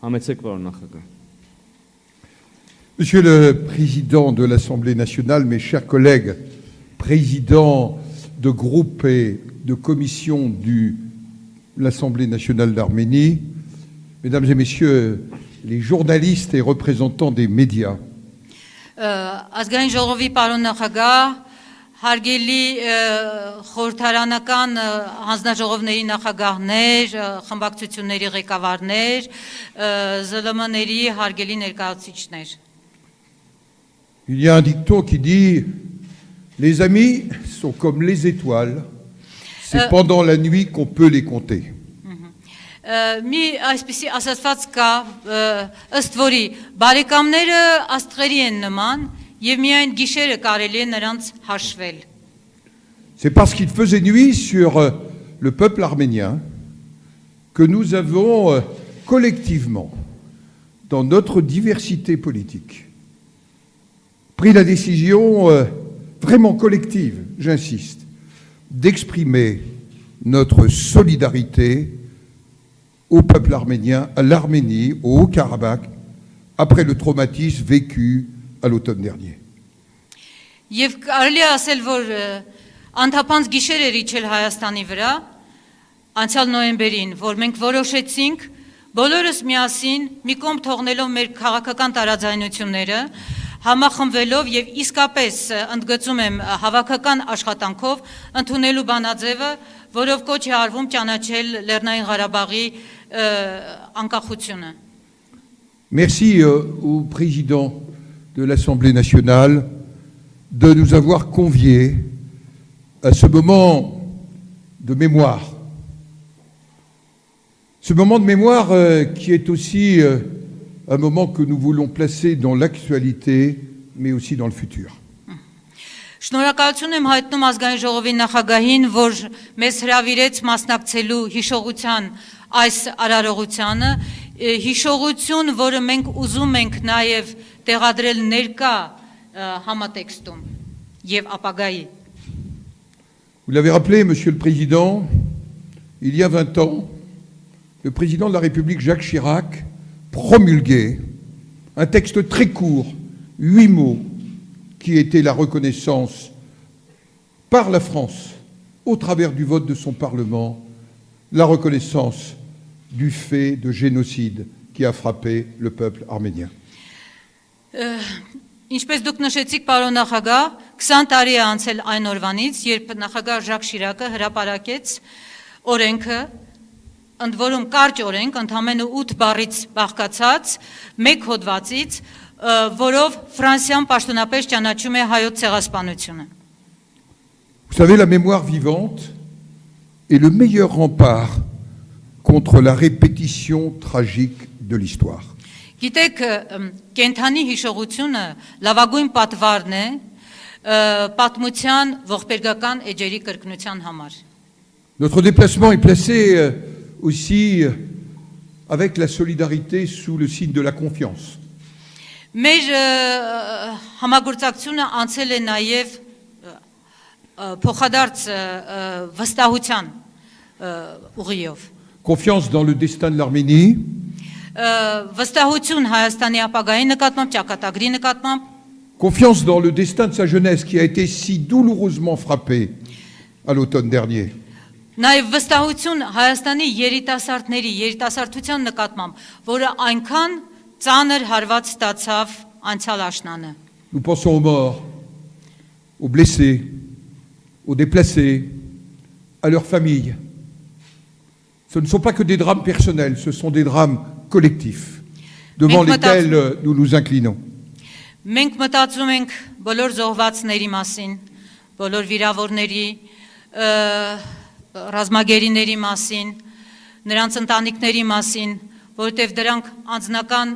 Համեցեք, պարոն նախագահ։ Monsieur le Président de l'Assemblée nationale, mes chers collègues, présidents de groupes et de commissions de l'Assemblée nationale d'Arménie, Mesdames et Messieurs les journalistes et représentants des médias, Ազգային ժողովի պարոն նախագահ, հարգելի խորհրդարանական հանձնաժողովների նախագահներ, խմբակցությունների ղեկավարներ, ԶԼՄ-ների հարգելի ներկայացուցիչներ։ il y a un dicton qui dit « Les amis sont comme les étoiles, c'est pendant la nuit qu'on peut les compter ». Մի այսպիսի ասացված կա, ըստ որի բարեկամները աստղերի են նման եւ միայն գիշերը կարելի է նրանց հաշվել։ C'est parce qu'il faisait nuit sur le peuple arménien que nous avons collectivement, dans notre diversité politique, pris la décision vraiment collective, j'insiste, d'exprimer notre solidarité au peuple arménien, à l'Arménie, au Haut-Karabakh, après le traumatisme vécu à l'automne dernier. Եվ կարելի է ասել, որ անթափանց գիշեր էր իջել Հայաստանի վրա, անցյալ նոյեմբերին, որ մենք որոշեցինք բոլորս միասին մի կողմ թողնելով մեր քաղաքական տարաձայնությունները, համախմբվելով եւ իսկապես ընդգծում եմ հավաքական աշխատանքով ընդունելու բանաձևը, որով կոչ է արվում ճանաչել Լեռնային Ղարաբաղի անկախությունը։ Merci au président de l'Assemblée nationale de nous avoir conviés à ce moment de mémoire. Ce moment de mémoire qui est aussi un moment que nous voulons placer dans l'actualité, mais aussi dans le futur. Շնորհակալություն եմ հայտնում ազգային ժողովի նախագահին, որ մեզ հրավիրեց մասնակցելու հիշողության այս արարողությանը, հիշողություն, որը մենք ուզում ենք նաև տեղադրել ներկա համատեքստում եւ ապագայի։ Vous l'avez rappelé, Monsieur le Président, il y a 20 ans, le président de la République, Jacques Chirac, promulguait un texte très court, 8 mots, qui était la reconnaissance par la France, au travers du vote de son Parlement, la reconnaissance du fait de génocide qui a frappé le peuple arménien. Ինչպես դուք նշեցիք, պարոն նախագահ, 20 տարի է անցել այն օրվանից, երբ նախագահ Ժակ Շիրակը հրապարակեց օրենքը, ընդ որում կարճ օրենք, ընդամենը 8 բառից բաղկացած, մեկ հոդվածից, որով Ֆրանսիան պաշտոնապես ճանաչում է հայոց ցեղասպանությունը։ Vous savez, la mémoire vivante est le meilleur rempart contre la répétition tragique de l'histoire. Գիտեք, կենթանի հիշողությունը լավագույն պատվարն է պատմության ողբերգական էջերի կրկնության համար։ Notre déplacement est placé aussi avec la solidarité sous le signe de la confiance. Մեր համագործակցությունը անցել է նաև փոխադարձ վստահության ուղիով։ Confiance dans le destin de l'Arménie, Վստահություն Հայաստանի ապագայի նկատմամբ, ճակատագրի նկատմամբ, confiance dans le destin de sa jeunesse qui a été si douloureusement frappé à l'automne dernier. Նաև վստահություն Հայաստանի երիտասարդների, երիտասարդության նկատմամբ, որը այնքան ծանր հարված ստացավ անցյալ աշնանը։ Nous pensons aux morts, aux blessés, aux déplacés, à leurs familles. Ce ne sont pas que des drames personnels, ce sont des drames collectifs devant lesquels nous nous inclinons. Մենք մտածում ենք բոլոր զոհվածների մասին, բոլոր վիրավորների, ռազմագերիների մասին, նրանց ընտանիքների մասին, որտեղ դրանք անձնական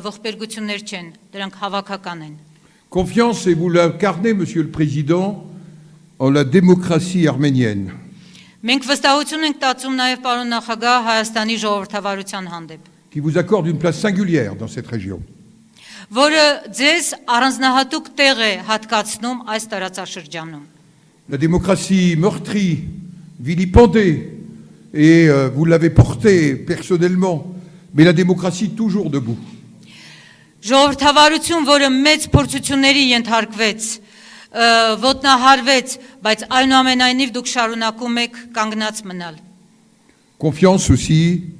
ողբերգություններ չեն, դրանք հավաքական են։ Confiance, et vous l'incarnez, Monsieur le Président, en la démocratie arménienne. Մենք վստահություն ենք տածում նաև պարոն նախագահ Հայաստանի ժողովրդավարության հանդեպ, qui vous accorde une place singulière dans cette région. որը ձեզ առանձնահատուկ տեղ է հատկացնում այս տարածաշրջանում։ La démocratie meurtrie, vilipendée, et vous l'avez portée personnellement mais la démocratie toujours debout. Ժողովրդավարություն, որը մեծ փորձությունների ենթարկվեց, ոտնահարվեց, բայց այնուամենայնիվ դուք շարունակում եք կանգնած մնալ։ Confiance aussi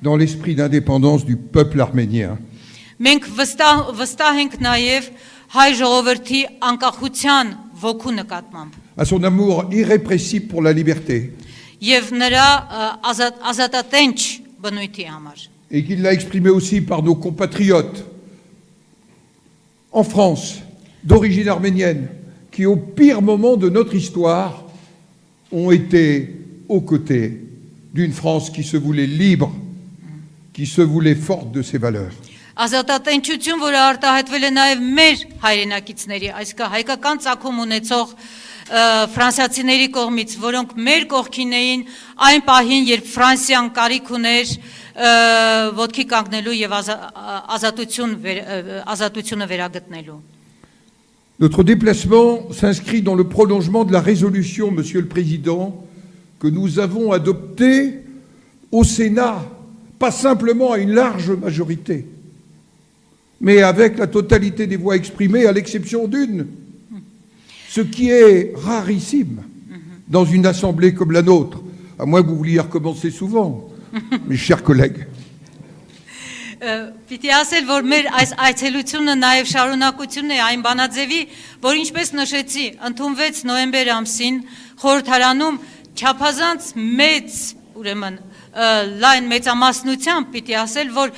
dans l'esprit d'indépendance du peuple arménien. Մենք վստահ ենք նաև հայ ժողովրդի անկախության ոգու նկատմամբ À son amour irrépressible pour la liberté, եւ նրա ազատատենչ բնույթի համար։ et qu'il l'a exprimé aussi par nos compatriotes en France, d'origine arménienne, qui au pire moment de notre histoire ont été aux côtés d'une France qui se voulait libre, qui se voulait forte de ses valeurs. Ազատատենչություն, որը արտահայտվել է նաև մեր հայրենակիցների, այսինքն հայկական ծագում ունեցող ֆրանսիացիների կողմից, որոնք մեր կողքին էին այն պահին, երբ Ֆրանսիան կարիք ուներ ոտքի կանգնելու եւ ազատությունը վերագտնելու։ Notre déplacement s'inscrit dans le prolongement de la résolution, Monsieur le Président, que nous avons adoptée au Sénat, pas simplement à une large majorité, mais avec la totalité des voix exprimées, à l'exception d'une, ce qui est rarissime dans une assemblée comme la nôtre, à moins que vous vouliez recommencer souvent, mes chers collègues. Պիտի ասել, որ մեր այս այցելությունը նաև շարունակությունն է այն բանաձևի, որ ինչպես նշեցի, ընդունվեց նոյեմբեր ամսին խորհրդարանում չափազանց մեծ, ուրեմն լայն մեծամասնությամբ պիտի ասել, որ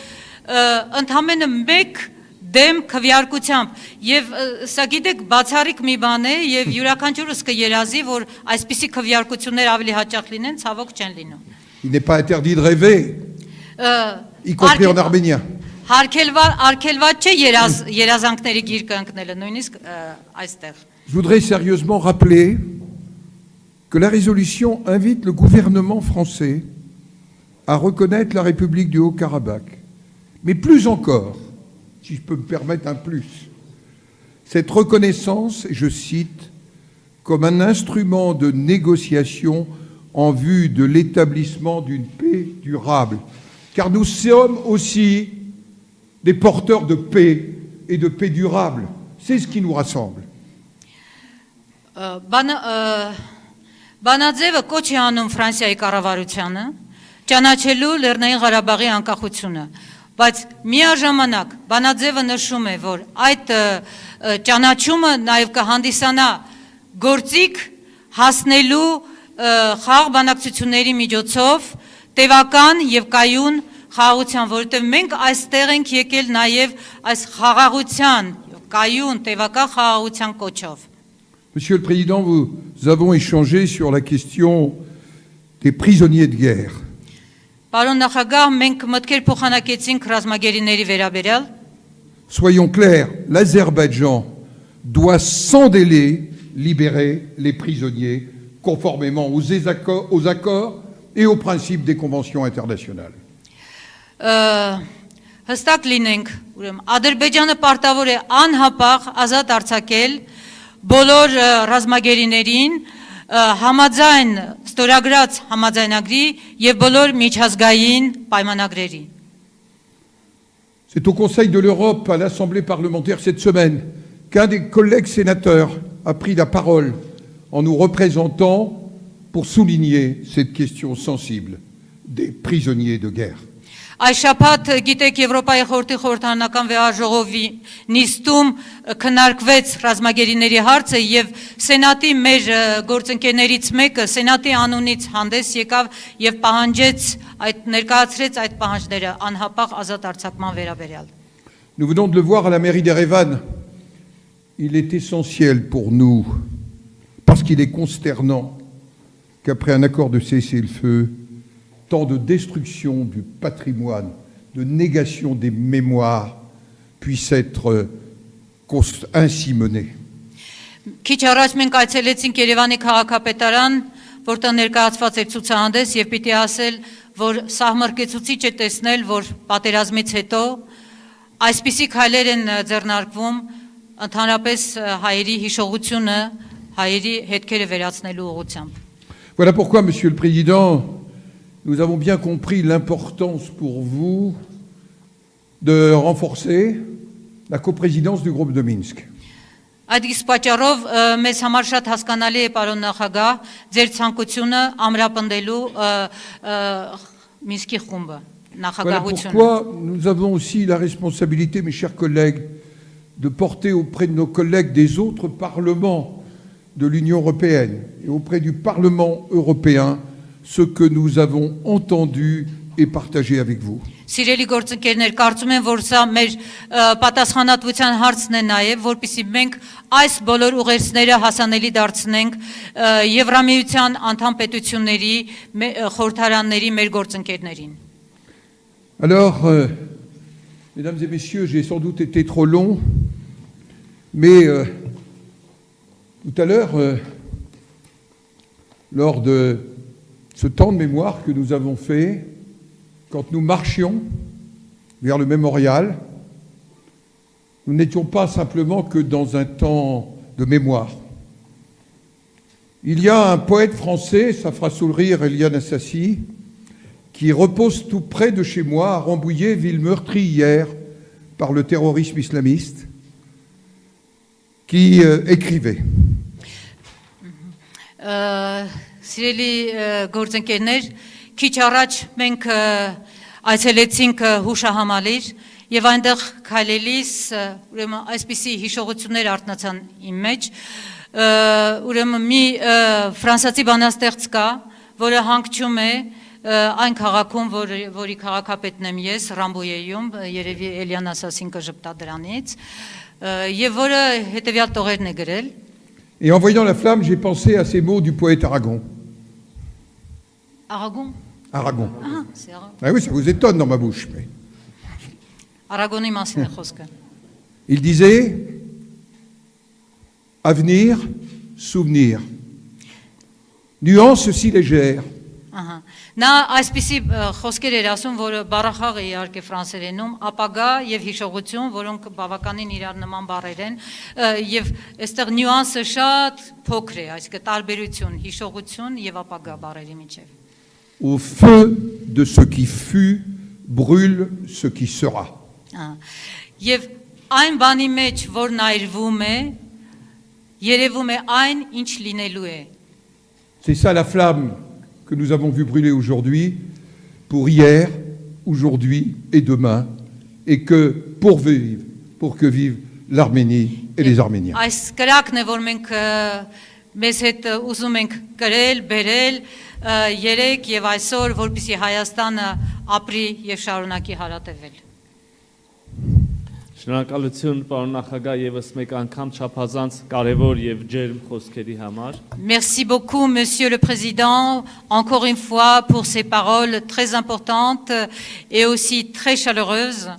ընդամենը մեկ դեմ քվեարկությամբ եւ սա գիտեք բացառիկ մի բան է եւ յուրաքանչյուրս կերազի, որ այսպիսի քվեարկություններ ավելի հաճախ լինեն, ցավոք չեն լինում։ Il n'est pas interdit de rêver, y compris en arménien. Արգելված չէ երազանքների գիրկը ընկնելը, նույնիսկ այստեղ։ Je voudrais sérieusement rappeler que la résolution invite le gouvernement français à reconnaître la République du Haut-Karabakh. Mais plus encore, si je peux me permettre un plus, cette reconnaissance, et je cite, comme un instrument de négociation en vue de l'établissement d'une paix durable. Car nous sommes aussi des porteurs de paix et de paix durable. C'est ce qui nous rassemble. Բանաձևը կոչ է անում Ֆրանսիայի կառավարությանը ճանաչելու Լեռնային Ղարաբաղի անկախությունը, բայց միաժամանակ բանաձևը նշում է, որ այդ ճանաչումը նաև կհանդիսանա գործիք հասնելու խաղաղ բանակցությունների միջոցով տևական եւ կայուն խաղաղության, որովհետեւ մենք այստեղ ենք եկել նաև այս խաղաղության, կայուն տևական խաղաղության կոչով։ Monsieur le Président, nous avons échangé sur la question des prisonniers de guerre. Պարոն նախագահ, մենք մտքեր փոխանակեցինք ռազմագերիների վերաբերյալ։ Soyons clairs, l'Azerbaïdjan doit sans délai libérer les prisonniers conformément aux accords et aux principes des conventions internationales. Հստակ լինենք, ուրեմն Ադրբեջանը պարտավոր է անհապաղ ազատ արձակել բոլոր ռազմագերիներին համաձայն ստորագրած համաձայնագրի եւ բոլոր միջազգային պայմանագրերի։ C'est au Conseil de l'Europe, à l'Assemblée parlementaire cette semaine, qu'un des collègues sénateurs a pris la parole en nous représentant pour souligner cette question sensible des prisonniers de guerre. Այս շաբաթ գիտեք Եվրոպայի խորհրդի խորհրդարանական վեհաժողովի նիստում քննարկվեց ռազմագերիների հարցը եւ Սենատի մեր գործընկերներից մեկը Սենատի անունից հանդես եկավ եւ պահանջեց ներկայացրեց այդ պահանջները անհապաղ ազատ արձակման վերաբերյալ։ Nous venons de le voir à la mairie d'Erevan. Il est essentiel pour nous, parce qu'il est consternant qu'après un accord de cessez-le-feu, tant de destruction du patrimoine, de négation des mémoires puissent être ainsi menées. Քիչ առաջ մենք այցելեցինք Երևանի քաղաքապետարան, որտեղ ներկայացված էր ցուցահանդես եւ պիտի ասել, որ սահմռկեցուցիչ է տեսնել, որ պատերազմից հետո այսպիսի քայլեր են ձեռնարկվում ընդհանրապես հայերի հիշողությունը, հայերի հետքերը վերացնելու ուղղությամբ։ Voilà pourquoi, Monsieur le Président, nous avons bien compris l'importance pour vous de renforcer la coprésidence du groupe de Minsk. Այդ իսկ պատճառով մեզ համար շատ հասկանալի է պարոն նախագահ ձեր ցանկությունը ամրապնդելու Մինսկի խումբը Voilà նախագահությունը pourquoi nous avons aussi la responsabilité, mes chers collègues, de porter auprès de nos collègues des autres parlements de l'Union européenne et auprès du Parlement européen ce que nous avons entendu et partagé avec vous. Սիրելի գործընկերներ, կարծում եմ, որ սա մեր պատասխանատվության հարցն է նաև, որպեսզի մենք այս բոլոր ուղերձները հասանելի դարձնենք Եվրամիության անդամ պետությունների խորհրդարանների մեր գործընկերներին։ Alors, mesdames et messieurs, j'ai sans doute été trop long, mais tout à l'heure, lors de ce temps de mémoire que nous avons fait, quand nous marchions vers le mémorial, nous n'étions pas simplement que dans un temps de mémoire. Il y a un poète français, ça fera sourire Eliane Assassi, qui repose tout près de chez moi, à Rambouillet, ville meurtrie hier par le terrorisme islamiste, qui écrivait. Սիրելի գործընկերներ, քիչ առաջ մենք այցելեցինք հուշահամալիր եւ այնտեղ քայլելիս ուրեմն այսպիսի հիշողություններ արտնացան իմ մեջ ուրեմն մի ֆրանսիացի բանաստեղծ կա, որը հանգչում է այն քաղաքում, որի քաղաքապետն եմ ես, Ռամբոյեում, երևի Էլիան Ասասին կժպտա դրանից, եւ որը հետեւյալ տողերն է գրել. Et en voyant la flamme, j'ai pensé à ces mots du poète Aragon. Aragon? Aragon. Ah, c'est Aragon. Ah oui, ça vous étonne dans ma bouche. Mais... Aragoni մասին է խոսքը. Il disait avenir, souvenir. Nuance si légère. Ահա։ Նա այսպիսի խոսքեր էր ասում, որ բառախաղ է իհարկե ֆրանսերենում, ապագա եւ հիշողություն, որոնք բավականին իրար նման բառեր են, եւ այստեղ նյուանսը շատ փոքր է, այսինքն տարբերություն, հիշողություն եւ ապագա բառերի միջեւ։ Au feu de ce qui fut, brûle ce qui sera. Եվ այն բանի մեջ, որ նայրվում է, երևում է այն, ինչ լինելու է։ C'est ça la flamme que nous avons vu brûler aujourd'hui, pour hier, aujourd'hui et demain, et que pour que vive l'Arménie et les Arméniens. Այս կրակն է, որ մենք մեզ հետ ուզում ենք կրել, բերել, երեք եւ այսօր, որպեսզի Հայաստանը ապրի եւ շարունակի հարատևել։ Շնորհակալություն պարոն նախագահ եւս մեկ անգամ չափազանց կարեւոր եւ ջերմ խոսքերի համար։ Merci beaucoup, Monsieur le Président, encore une fois pour ces paroles très importantes et aussi très chaleureuses.